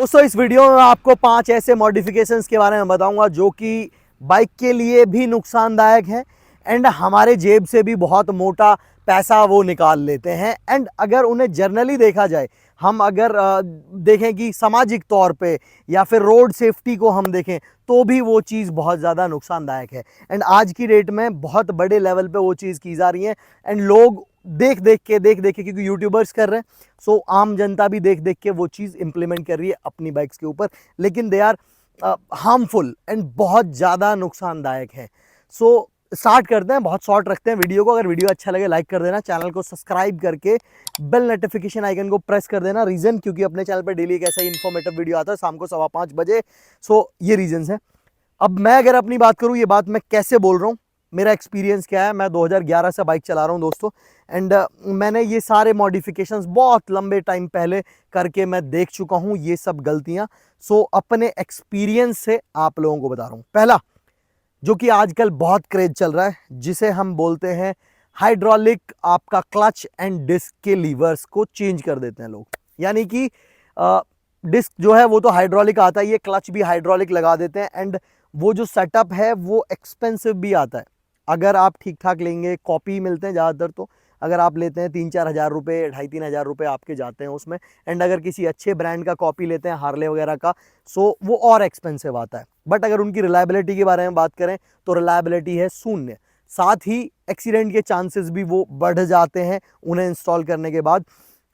दोस्तों इस वीडियो में आपको 5 ऐसे मॉडिफिकेशंस के बारे में बताऊंगा जो कि बाइक के लिए भी नुकसानदायक हैं एंड हमारे जेब से भी बहुत मोटा पैसा वो निकाल लेते हैं। एंड अगर उन्हें जर्नली देखा जाए, हम अगर देखें कि सामाजिक तौर पे या फिर रोड सेफ्टी को हम देखें तो भी वो चीज़ बहुत ज़्यादा नुकसानदायक है। एंड आज की डेट में बहुत बड़े लेवल पे वो चीज़ की जा रही है एंड लोग देख देख के क्योंकि यूट्यूबर्स कर रहे हैं, सो आम जनता भी देख देख के वो चीज़ इंप्लीमेंट कर रही है अपनी बाइक्स के ऊपर, लेकिन दे आर हार्मफुल एंड बहुत ज़्यादा नुकसानदायक है। सो स्टार्ट करते हैं, बहुत शॉर्ट रखते हैं वीडियो को। अगर वीडियो अच्छा लगे लाइक कर देना, चैनल को सब्सक्राइब करके बेल नोटिफिकेशन आइकन को प्रेस कर देना। रीज़न क्योंकि अपने चैनल पर डेली एक ऐसा ही इन्फॉर्मेटिव वीडियो आता है शाम को 5:15 बजे। सो ये रीजंस है। अब मैं अगर अपनी बात करूँ, ये बात मैं कैसे बोल रहा हूँ, मेरा एक्सपीरियंस क्या है। मैं 2011 से बाइक चला रहा हूँ दोस्तों एंड मैंने ये सारे मॉडिफिकेशंस बहुत लंबे टाइम पहले करके मैं देख चुका हूँ ये सब गलतियाँ। सो अपने एक्सपीरियंस से आप लोगों को बता रहा हूँ। पहला, जो कि आजकल बहुत क्रेज चल रहा है, जिसे हम बोलते हैं हाइड्रोलिक, आपका क्लच एंड डिस्क के लीवर्स को चेंज कर देते हैं लोग। यानी कि डिस्क जो है वो तो हाइड्रोलिक आता है, ये क्लच भी हाइड्रोलिक लगा देते हैं एंड वो जो सेटअप है वो एक्सपेंसिव भी आता है। अगर आप ठीक ठाक लेंगे, कॉपी मिलते हैं ज़्यादातर, तो अगर आप लेते हैं 3-4 हज़ार रुपये, 2,500-3 हज़ार रुपये आपके जाते हैं उसमें। एंड अगर किसी अच्छे ब्रांड का कॉपी लेते हैं, हार्ले वगैरह का, सो वो और एक्सपेंसिव आता है। बट अगर उनकी रिलायबिलिटी के बारे में बात करें तो रिलायबिलिटी है शून्य, साथ ही एक्सीडेंट के चांसेस भी वो बढ़ जाते हैं उन्हें इंस्टॉल करने के बाद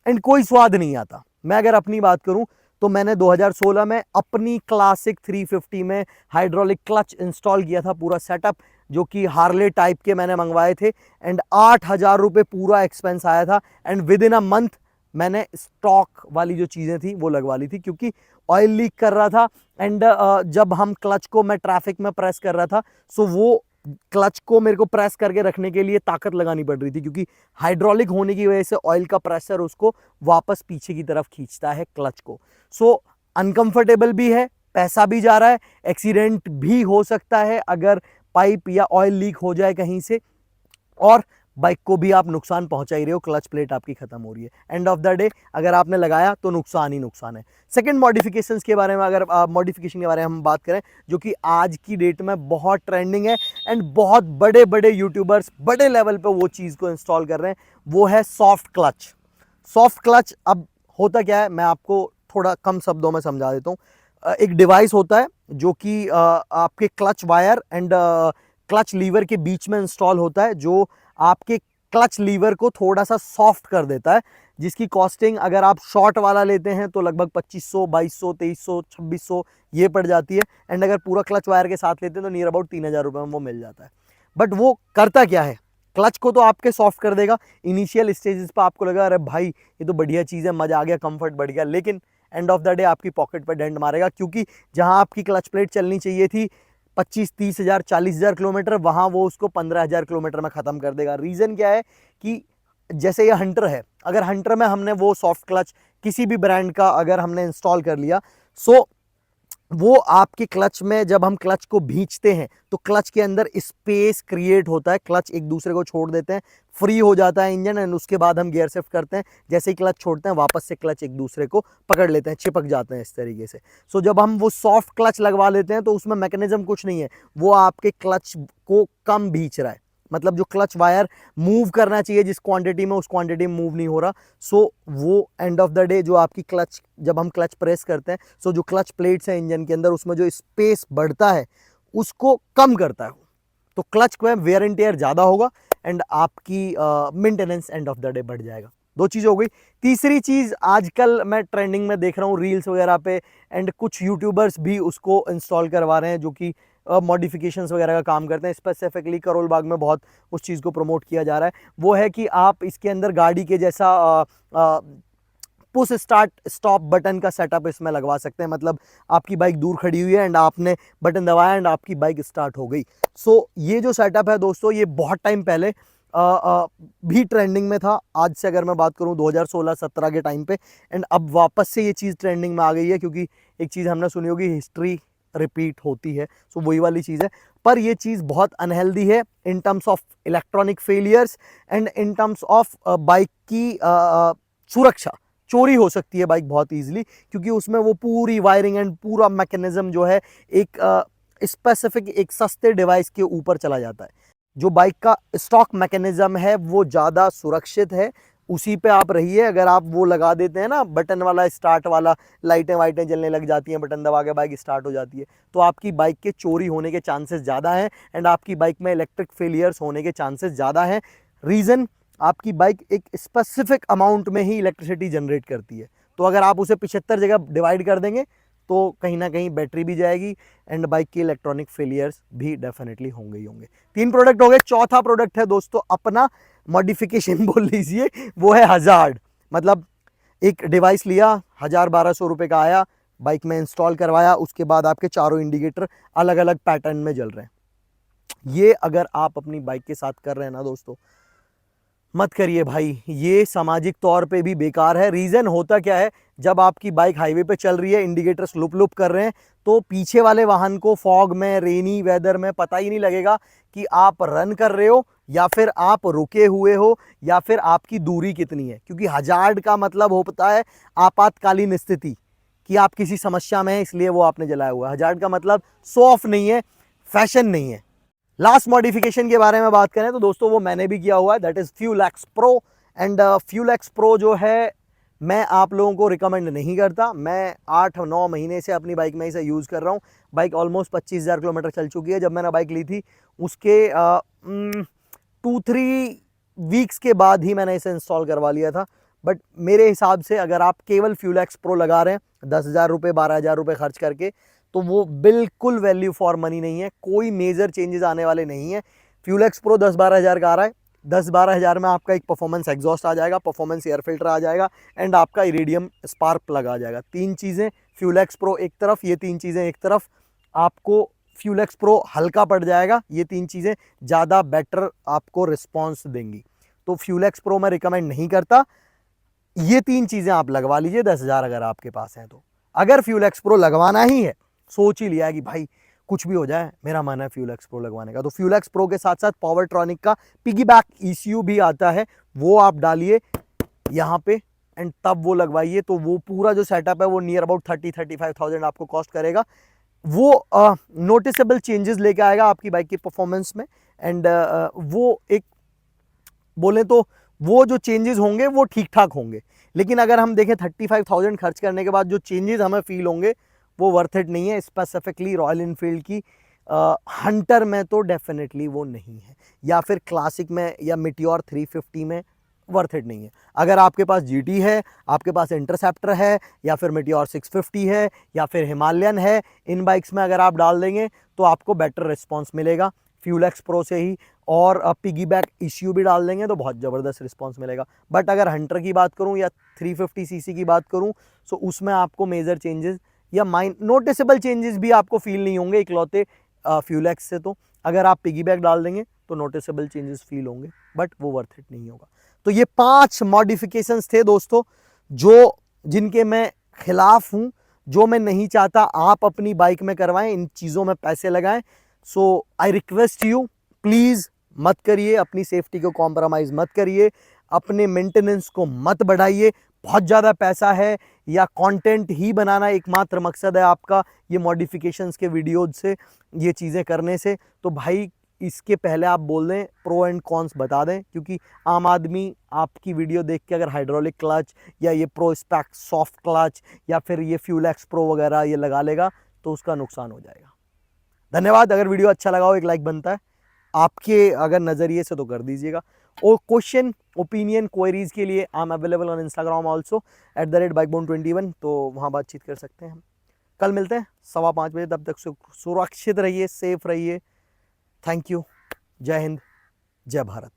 एंड कोई स्वाद नहीं आता। मैं अगर अपनी बात करूं तो मैंने 2016 में अपनी क्लासिक 350 में हाइड्रोलिक क्लच इंस्टॉल किया था, पूरा सेटअप, जो कि हार्ले टाइप के मैंने मंगवाए थे एंड 8,000 रुपये पूरा एक्सपेंस आया था। And with in a month मैंने स्टॉक वाली जो चीज़ें थी वो लगवा ली थी, क्योंकि ऑयल लीक कर रहा था एंड जब हम क्लच को मैं ट्रैफिक में प्रेस कर रहा था, सो वो क्लच को मेरे को प्रेस करके रखने के लिए ताकत लगानी पड़ रही थी, क्योंकि हाइड्रोलिक होने की वजह से ऑयल का प्रेशर उसको वापस पीछे की तरफ खींचता है क्लच को। सो अनकंफर्टेबल भी है, पैसा भी जा रहा है, एक्सीडेंट भी हो सकता है अगर पाइप या ऑयल लीक हो जाए कहीं से, और बाइक को भी आप नुकसान पहुंचा ही रहे हो, क्लच प्लेट आपकी खत्म हो रही है। एंड ऑफ द डे अगर आपने लगाया तो नुकसान ही नुकसान है। सेकंड मॉडिफिकेशंस के बारे में, अगर मॉडिफिकेशन के बारे में हम बात करें, जो कि आज की डेट में बहुत ट्रेंडिंग है एंड बहुत बड़े बड़े यूट्यूबर्स बड़े लेवल पे वो चीज़ को इंस्टॉल कर रहे हैं, वो है सॉफ्ट क्लच। सॉफ्ट क्लच अब होता क्या है, मैं आपको थोड़ा कम शब्दों में समझा देता हूँ। एक डिवाइस होता है जो कि आपके clutch wire and clutch lever के बीच में इंस्टॉल होता है, जो आपके क्लच लीवर को थोड़ा सा सॉफ्ट कर देता है, जिसकी कॉस्टिंग अगर आप शॉर्ट वाला लेते हैं तो लगभग 2500, 2200, 2300, 2600 ये पड़ जाती है। एंड अगर पूरा क्लच वायर के साथ लेते हैं तो नियर अबाउट 3,000 रुपये में वो मिल जाता है। बट वो करता क्या है, क्लच को तो आपके सॉफ्ट कर देगा, इनिशियल स्टेजेस पर आपको लगा अरे भाई ये तो बढ़िया चीज़ है, मज़ा आ गया, कंफर्ट बढ़ गया, लेकिन एंड ऑफ द डे आपकी पॉकेट पर डेंट मारेगा, क्योंकि जहां आपकी क्लच प्लेट चलनी चाहिए थी 25-30 हज़ार 40 हज़ार किलोमीटर, वहां वो उसको 15,000 किलोमीटर में ख़त्म कर देगा। रीज़न क्या है कि जैसे ये हंटर है, अगर हंटर में हमने वो सॉफ्ट क्लच किसी भी ब्रांड का अगर हमने इंस्टॉल कर लिया, सो वो आपके क्लच में जब हम क्लच को भींचते हैं तो क्लच के अंदर स्पेस क्रिएट होता है, क्लच एक दूसरे को छोड़ देते हैं, फ्री हो जाता है इंजन एंड उसके बाद हम गियर शिफ्ट करते हैं। जैसे ही क्लच छोड़ते हैं वापस से क्लच एक दूसरे को पकड़ लेते हैं, चिपक जाते हैं इस तरीके से। सो जब हम वो सॉफ्ट क्लच लगवा लेते हैं तो उसमें मैकेनिज्म कुछ नहीं है, वो आपके क्लच को कम भींच रहा है, मतलब जो क्लच वायर मूव करना चाहिए जिस क्वांटिटी में, उस क्वांटिटी में मूव नहीं हो रहा। सो वो एंड ऑफ द डे जो आपकी क्लच, जब हम क्लच प्रेस करते हैं, सो जो क्लच प्लेट्स हैं इंजन के अंदर, उसमें जो स्पेस बढ़ता है उसको कम करता है। तो क्लच को वेयर एंड टेयर ज़्यादा होगा एंड आपकी maintenance end of the day बढ़ जाएगा। दो चीज़ हो गई। तीसरी चीज़ आजकल मैं ट्रेंडिंग में देख रहा हूँ रील्स वगैरह पे एंड कुछ यूट्यूबर्स भी उसको इंस्टॉल करवा रहे हैं, जो कि मॉडिफिकेशंस वगैरह का काम करते हैं। स्पेसिफिकली करोल बाग में बहुत उस चीज़ को प्रमोट किया जा रहा है। वो है कि आप इसके अंदर गाड़ी के जैसा पुश स्टार्ट स्टॉप बटन का सेटअप इसमें लगवा सकते हैं, मतलब आपकी बाइक दूर खड़ी हुई है एंड आपने बटन दबाया एंड आपकी बाइक स्टार्ट हो गई। सो ये जो सेटअप है दोस्तों, ये बहुत टाइम पहले भी ट्रेंडिंग में था। आज से अगर मैं बात करूं 2016-17 के टाइम पे, एंड अब वापस से ये चीज़ ट्रेंडिंग में आ गई है, क्योंकि एक चीज़ हमने सुनी होगी, हिस्ट्री रिपीट होती है। सो वही वाली चीज़ है, पर ये चीज़ बहुत अनहेल्दी है in terms of electronic failures and in terms of bike की सुरक्षा। चोरी हो सकती है बाइक बहुत ईजिली, क्योंकि उसमें वो पूरी वायरिंग एंड पूरा मैकेनिज्म जो है एक स्पेसिफिक एक सस्ते डिवाइस के ऊपर चला जाता है। जो बाइक का स्टॉक मैकेनिज्म है वो ज़्यादा सुरक्षित है, उसी पे आप रहिए। अगर आप वो लगा देते हैं ना बटन वाला स्टार्ट वाला, लाइटें वाइटें जलने लग जाती हैं, बटन दबा के बाइक स्टार्ट हो जाती है, तो आपकी बाइक के चोरी होने के चांसेस ज़्यादा हैं एंड आपकी बाइक में इलेक्ट्रिक फेलियर्स होने के चांसेस ज़्यादा हैं। रीज़न, आपकी बाइक एक स्पेसिफिक अमाउंट में ही इलेक्ट्रिसिटी जनरेट करती है, तो अगर आप उसे 75 जगह डिवाइड कर देंगे तो कहीं ना कहीं बैटरी भी जाएगी एंड बाइक की इलेक्ट्रॉनिक फेलियर्स भी डेफिनेटली होंगे ही होंगे। 3 प्रोडक्ट हो गए। चौथा प्रोडक्ट है दोस्तों अपना मॉडिफिकेशन बोल लीजिए, वो है हजार्ड। मतलब एक डिवाइस लिया, 1000-1200 रुपये का आया, बाइक में इंस्टॉल करवाया, उसके बाद आपके चारों इंडिकेटर अलग अलग पैटर्न में जल रहे हैं। ये अगर आप अपनी बाइक के साथ कर रहे हैं ना दोस्तों, मत करिए भाई, ये सामाजिक तौर पे भी बेकार है। रीज़न होता क्या है, जब आपकी बाइक हाईवे पे चल रही है, इंडिकेटर्स लुप लुप कर रहे हैं, तो पीछे वाले वाहन को फॉग में, रेनी वेदर में पता ही नहीं लगेगा कि आप रन कर रहे हो या फिर आप रुके हुए हो या फिर आपकी दूरी कितनी है। क्योंकि हजार्ड का मतलब होता है आपातकालीन स्थिति, कि आप किसी समस्या में हैं इसलिए वो आपने जलाया हुआ है। हजार्ड का मतलब शो ऑफ नहीं है, फैशन नहीं है। लास्ट मॉडिफिकेशन के बारे में बात करें तो दोस्तों वो मैंने भी किया हुआ है, that is fuel x pro. And fuel x pro जो है मैं आप लोगों को रिकमेंड नहीं करता। मैं 8-9 महीने से अपनी बाइक में इसे यूज़ कर रहा हूँ। बाइक ऑलमोस्ट 25,000 किलोमीटर चल चुकी है। जब मैंने बाइक ली थी उसके 2-3 वीक्स के बाद ही मैंने इसे इंस्टॉल करवा लिया था। बट मेरे हिसाब से अगर आप केवल फ्यूल एक्स प्रो लगा रहे हैं 10,000 रुपये 12,000 रुपये खर्च करके, तो वो बिल्कुल वैल्यू फॉर मनी नहीं है। कोई मेजर चेंजेस आने वाले नहीं है। फ्यूल एक्स प्रो 10-12 हज़ार का आ रहा है। 10-12 हज़ार में आपका एक परफॉर्मेंस एग्जॉस्ट आ जाएगा, परफॉर्मेंस एयर फिल्टर आ जाएगा एंड आपका इरिडियम स्पार्क प्लग आ जाएगा। 3 चीज़ें फ्यूल एक्स प्रो एक तरफ, ये 3 चीज़ें एक तरफ, आपको फ्यूल एक्स प्रो हल्का पड़ जाएगा। ये 3 चीज़ें ज़्यादा बेटर आपको रिस्पॉन्स देंगी, तो फ्यूल एक्स प्रो मैं रिकमेंड नहीं करता। ये 3 चीज़ें आप लगवा लीजिए 10,000 अगर आपके पास हैं तो। अगर फ्यूल एक्स प्रो लगवाना ही है, सोच ही लिया है कि भाई कुछ भी हो जाए, मेरा मन है फ्यूल एक्स प्रो लगवाने का, तो फ्यूल एक्स प्रो के साथ साथ पावरट्रॉनिक का पिगीबैक ECU भी आता है, वो आप डालिए यहाँ पे एंड तब वो लगवाइए। तो वो पूरा जो सेटअप है वो नियर अबाउट 30-35,000 आपको कॉस्ट करेगा। वो नोटिसेबल चेंजेस लेके आएगा आपकी बाइक की परफॉर्मेंस में एंड वो एक बोले तो वो जो चेंजेस होंगे वो ठीक ठाक होंगे। लेकिन अगर हम देखें 35,000 खर्च करने के बाद जो चेंजेस हमें फील होंगे वो वर्थ इट नहीं है। स्पेसिफिकली रॉयल इनफील्ड की हंटर में तो डेफिनेटली वो नहीं है, या फिर क्लासिक में या मिटियोर 350 में वर्थ इट नहीं है। अगर आपके पास GT है, आपके पास इंटरसेप्टर है, या फिर मिटियोर 650 है, या फिर हिमालयन है, इन बाइक्स में अगर आप डाल देंगे तो आपको बेटर रिस्पॉन्स मिलेगा फ्यूल एक्स प्रो से ही। और पिगीबैक ECU भी डाल देंगे तो बहुत ज़बरदस्त रिस्पॉन्स मिलेगा। बट अगर हंटर की बात करूं या 350cc की बात करूं, तो उसमें आपको मेजर चेंजेस या नोटिसेबल चेंजेस भी आपको फील नहीं होंगे इकलौते फ्यूल एक्स से। तो अगर आप पिगीबैक डाल देंगे तो नोटिसेबल चेंजेस फील होंगे, बट वो वर्थ इट नहीं होगा। तो ये 5 मॉडिफिकेशंस थे दोस्तों, जो जिनके मैं खिलाफ हूं, जो मैं नहीं चाहता आप अपनी बाइक में करवाएं, इन चीज़ों में पैसे लगाएं। सो आई रिक्वेस्ट यू, प्लीज़ मत करिए, अपनी सेफ्टी को कॉम्प्रोमाइज़ मत करिए, अपने मेंटेनेंस को मत बढ़ाइए। बहुत ज़्यादा पैसा है या कंटेंट ही बनाना एकमात्र मकसद है आपका ये मॉडिफिकेशंस के वीडियोज से, ये चीज़ें करने से, तो भाई इसके पहले आप बोल दें, प्रो एंड कॉन्स बता दें। क्योंकि आम आदमी आपकी वीडियो देख के अगर हाइड्रोलिक क्लच या ये प्रो स्पैक सॉफ्ट क्लच या फिर ये फ्यूल एक्स प्रो वगैरह ये लगा लेगा तो उसका नुकसान हो जाएगा। धन्यवाद। अगर वीडियो अच्छा लगा हो एक लाइक बनता है आपके अगर नज़रिए से तो कर दीजिएगा। और क्वेश्चन ओपिनियन क्वेरीज के लिए I am available on Instagram also @bikebone21, तो वहाँ बातचीत कर सकते हैं हम। कल मिलते हैं 5:15 बजे, तब तक सुरक्षित रहिए, सेफ रहिए। Thank you. जय हिंद, जय भारत।